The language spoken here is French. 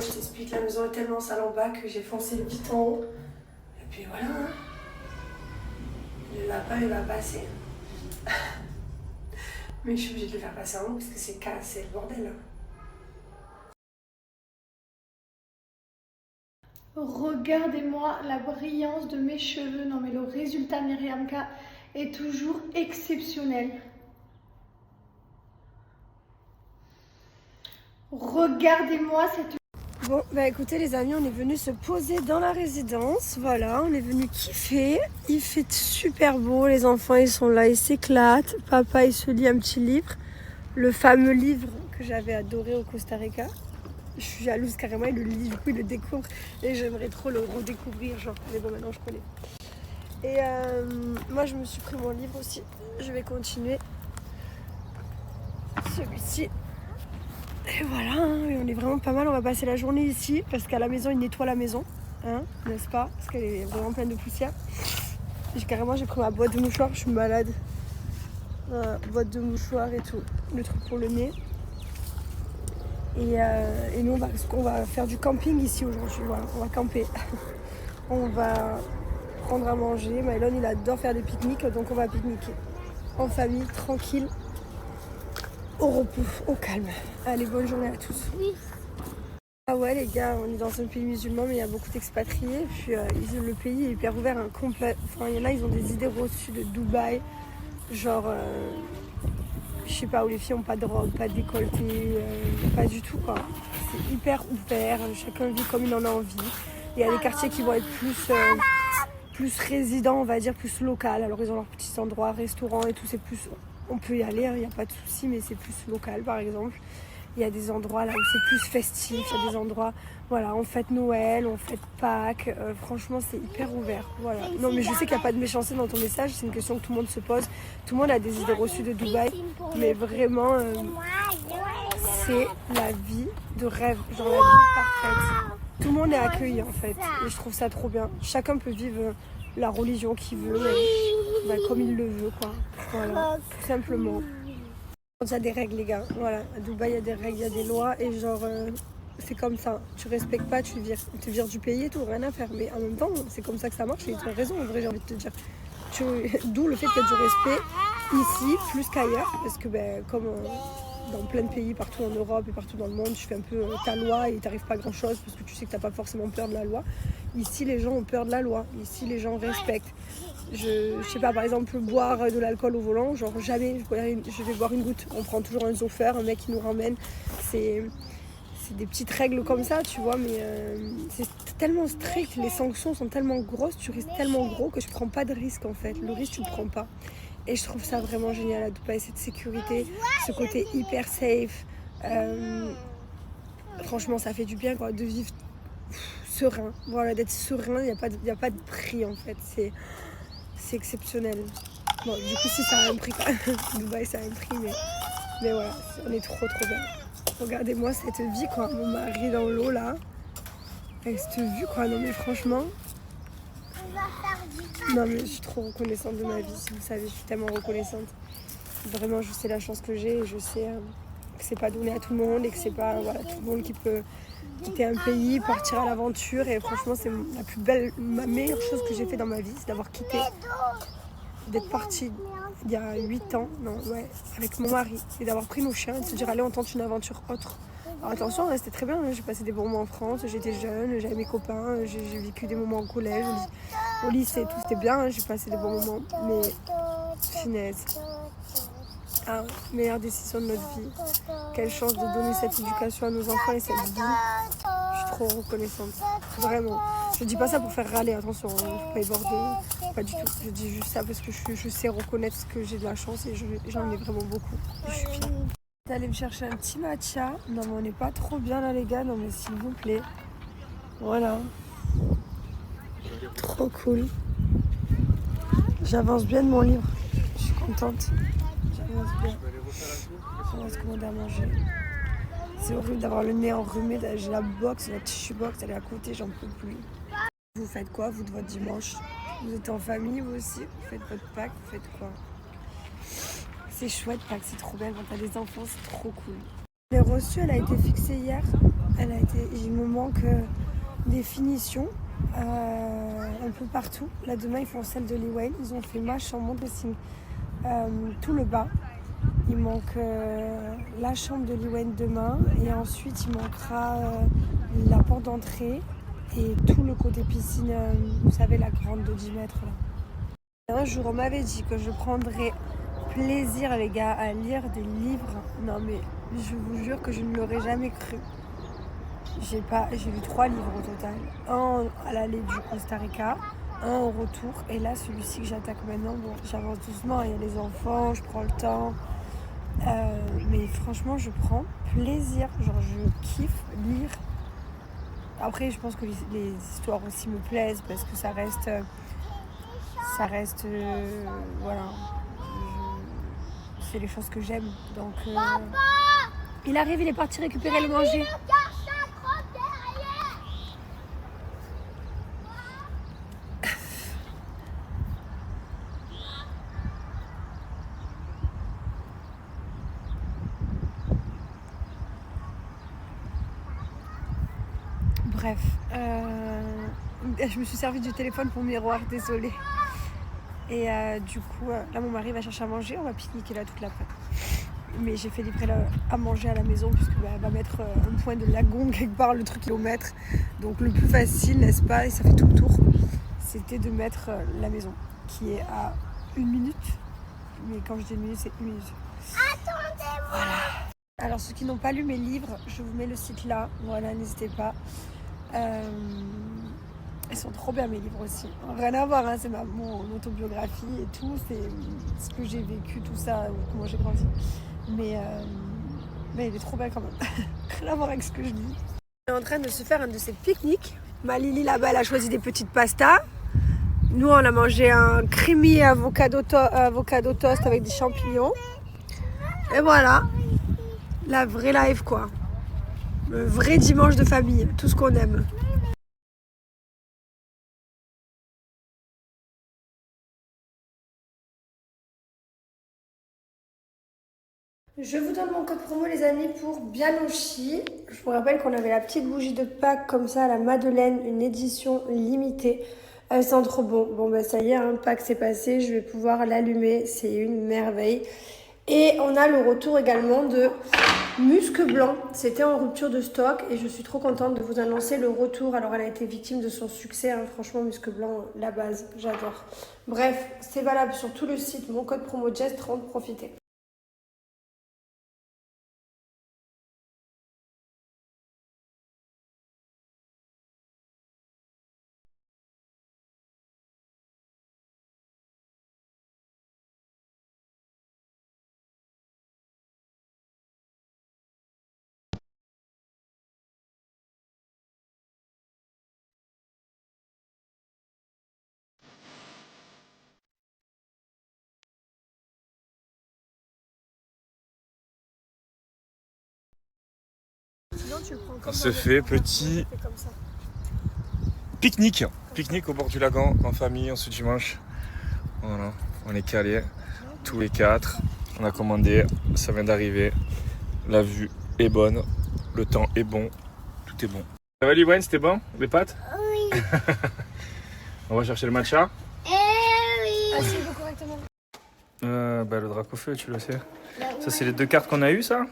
Je t'explique, la maison est tellement sale en bas que j'ai foncé vite en haut. Et puis voilà, hein. Le lapin il va passer. Mais je suis obligée de le faire passer en haut parce que c'est cassé le bordel. Regardez-moi la brillance de mes cheveux. Non mais le résultat Myriamka est toujours exceptionnel. Regardez-moi cette... Bon, bah écoutez les amis, on est venu se poser dans la résidence. Voilà, on est venu kiffer. Il fait super beau, les enfants ils sont là, ils s'éclatent. Papa il se lit un petit livre. Le fameux livre que j'avais adoré au Costa Rica. Je suis jalouse carrément, il le lit, du coup il le découvre. Et j'aimerais trop le redécouvrir, genre. Mais bon, maintenant je connais. Et moi je me suis pris mon livre aussi. Je vais continuer. Celui-ci. Et voilà, hein, et on est vraiment pas mal. On va passer la journée ici parce qu'à la maison, ils nettoient la maison, hein, n'est-ce pas? Parce qu'elle est vraiment pleine de poussière. Carrément, j'ai pris ma boîte de mouchoirs, je suis malade. Boîte de mouchoirs et tout, le truc pour le nez. Et nous, on va faire du camping ici aujourd'hui. Voilà, on va camper. On va prendre à manger. Mylon, il adore faire des pique-niques, donc on va pique-niquer en famille, tranquille. Au repos, au calme. Allez, bonne journée à tous. Oui. Ah ouais les gars, on est dans un pays musulman mais il y a beaucoup d'expatriés. Puis le pays est hyper ouvert, hein, complet. Enfin, il y en a, ils ont des idées reçues de Dubaï. Genre, je sais pas, où les filles ont pas de robe, pas de décolleté, pas du tout quoi. C'est hyper ouvert, chacun vit comme il en a envie. Il y a des quartiers qui vont être plus résidents, on va dire, plus local. Alors ils ont leurs petits endroits, restaurants et tout, c'est plus... On peut y aller, il n'y a pas de souci, mais c'est plus local par exemple. Il y a des endroits là où c'est plus festif, il y a des endroits, voilà, on fête Noël, on fête Pâques, franchement c'est hyper ouvert, voilà. Non mais je sais qu'il n'y a pas de méchanceté dans ton message, c'est une question que tout le monde se pose, tout le monde a des idées reçues de Dubaï, mais vraiment c'est la vie de rêve, genre la vie parfaite. Tout le monde est accueilli en fait, et je trouve ça trop bien. Chacun peut vivre la religion qu'il veut, comme il le veut quoi, voilà, tout simplement. Il y a des règles les gars, voilà, à Dubaï il y a des règles, il y a des lois et genre c'est comme ça, tu respectes pas, tu te vires du pays et tout, rien à faire, mais en même temps c'est comme ça que ça marche et tu as raison en vrai j'ai envie de te dire. D'où le fait qu'il y a du respect ici plus qu'ailleurs, parce que comme dans plein de pays, partout en Europe et partout dans le monde, tu fais un peu ta loi et il t'arrive pas grand chose parce que tu sais que t'as pas forcément peur de la loi. Ici les gens ont peur de la loi, ici les gens respectent. Je sais pas, par exemple, boire de l'alcool au volant, genre jamais je vais boire une goutte. On prend toujours un chauffeur, un mec qui nous ramène. C'est des petites règles comme ça, tu vois, mais c'est tellement strict, les sanctions sont tellement grosses, tu risques tellement gros que je prends pas de risque en fait. Le risque, tu le prends pas. Et je trouve ça vraiment génial à Dubaï, cette sécurité, ce côté hyper safe. Franchement, ça fait du bien quoi, de vivre serein. Voilà, d'être serein, il n'y a pas de prix en fait. C'est exceptionnel. Bon, du coup, si ça a un prix quand même. Dubaï, ça a un prix, mais voilà, on est trop bien. Regardez-moi cette vie, quoi. Mon mari dans l'eau, là. Avec cette vue, quoi. Non, mais franchement. Non, mais je suis trop reconnaissante de ma vie. Si vous savez, je suis tellement reconnaissante. Vraiment, je sais la chance que j'ai et je sais que c'est pas donné à tout le monde et que c'est pas tout le monde qui peut quitter un pays, partir à l'aventure. Et franchement, c'est ma meilleure chose que j'ai fait dans ma vie, c'est d'avoir quitté, d'être partie il y a 8 ans, avec mon mari, et d'avoir pris nos chiens et de se dire allez on tente une aventure autre. Alors attention, c'était très bien, j'ai passé des bons moments en France, j'étais jeune, j'avais mes copains, j'ai vécu des moments au collège, au lycée, tout c'était bien, j'ai passé des bons moments, mais finesse. Ah, meilleure décision de notre vie. Quelle chance de donner cette éducation à nos enfants et cette vie. Je suis trop reconnaissante. Vraiment. Je dis pas ça pour faire râler, attention, il ne faut pas éborder. Pas du tout. Je dis juste ça parce que je sais reconnaître que j'ai de la chance et j'en ai vraiment beaucoup. Et je suis fière. D'aller me chercher un petit matcha. Non mais on n'est pas trop bien là les gars, non mais s'il vous plaît. Voilà. Trop cool. J'avance bien de mon livre. Je suis contente. J'avance bien. On va se commander à manger. C'est horrible d'avoir le nez enrhumé. J'ai la box, la tissue box, elle est à côté, j'en peux plus. Vous faites quoi, vous, de votre dimanche? Vous êtes en famille, vous aussi? Vous faites votre Pâques, vous faites quoi? C'est chouette, Pâques, c'est trop bien. Quand t'as des enfants, c'est trop cool. Les reçus, elle a été fixée hier. Il me manque des finitions un peu partout. Là demain ils font celle de Lee Wayne. Ils ont fait ma chambre, mon dressing, tout le bas. Il manque la chambre de Lee Wayne demain. Et ensuite il manquera la porte d'entrée et tout le côté piscine, vous savez, la grande de 10 mètres là. Un jour on m'avait dit que je prendrais plaisir les gars à lire des livres. Non mais je vous jure que je ne l'aurais jamais cru. J'ai lu 3 livres au total. Un à l'aller du Costa Rica, un au retour, et là celui-ci que j'attaque maintenant. Bon, j'avance doucement, il y a les enfants, je prends le temps. Mais franchement, je prends plaisir. Genre, je kiffe lire. Après, je pense que les histoires aussi me plaisent parce que ça reste, voilà. C'est les choses que j'aime. Donc, il arrive, il est parti récupérer le manger. Bref, je me suis servi du téléphone pour miroir, désolée. Et du coup, là mon mari va chercher à manger, on va pique-niquer là toute l'après-midi. Mais j'ai fait livrer à manger à la maison puisque elle va mettre un point de lagon quelque part, le truc kilomètre. Donc le plus facile, n'est-ce pas, et ça fait tout le tour, c'était de mettre la maison qui est à 1 minute. Mais quand je dis 1 minute, c'est 1 minute. Attendez-moi. Voilà. Alors ceux qui n'ont pas lu mes livres, je vous mets le site là, voilà, n'hésitez pas. Ils sont trop bien mes livres aussi. Rien à voir, hein, c'est mon autobiographie et tout, c'est ce que j'ai vécu, tout ça, comment j'ai grandi. Mais il est trop bien quand même. Rien à voir avec ce que je dis. On est en train de se faire un de ces pique-niques. Ma Lily là-bas, elle a choisi des petites pastas. Nous, on a mangé un creamy avocado toast avec des champignons. Et voilà, la vraie life quoi. Le vrai dimanche de famille, tout ce qu'on aime. Je vous donne mon code promo les amis pour Bianoshi. Je vous rappelle qu'on avait la petite bougie de Pâques comme ça à la Madeleine, une édition limitée. Elle sent trop bon. Bon ben ça y est, hein, Pâques c'est passé, je vais pouvoir l'allumer, c'est une merveille. Et on a le retour également de Musc Blanc. C'était en rupture de stock et je suis trop contente de vous annoncer le retour. Alors elle a été victime de son succès, hein. Franchement Musc Blanc, la base, j'adore. Bref, c'est valable sur tout le site, mon code promo Jess30, profitez. On se fait petit pique-nique. Pique-nique au bord du lagon, en famille, en ce dimanche. Voilà, on est calés, tous les 4. On a commandé, ça vient d'arriver. La vue est bonne, le temps est bon, tout est bon. Ça va Liwen, c'était bon, les pâtes? Oui. On va chercher le matcha. Eh oui. Assieds-vous correctement. Le drac au feu, tu le sais. Ça, c'est les 2 cartes qu'on a eues, ça?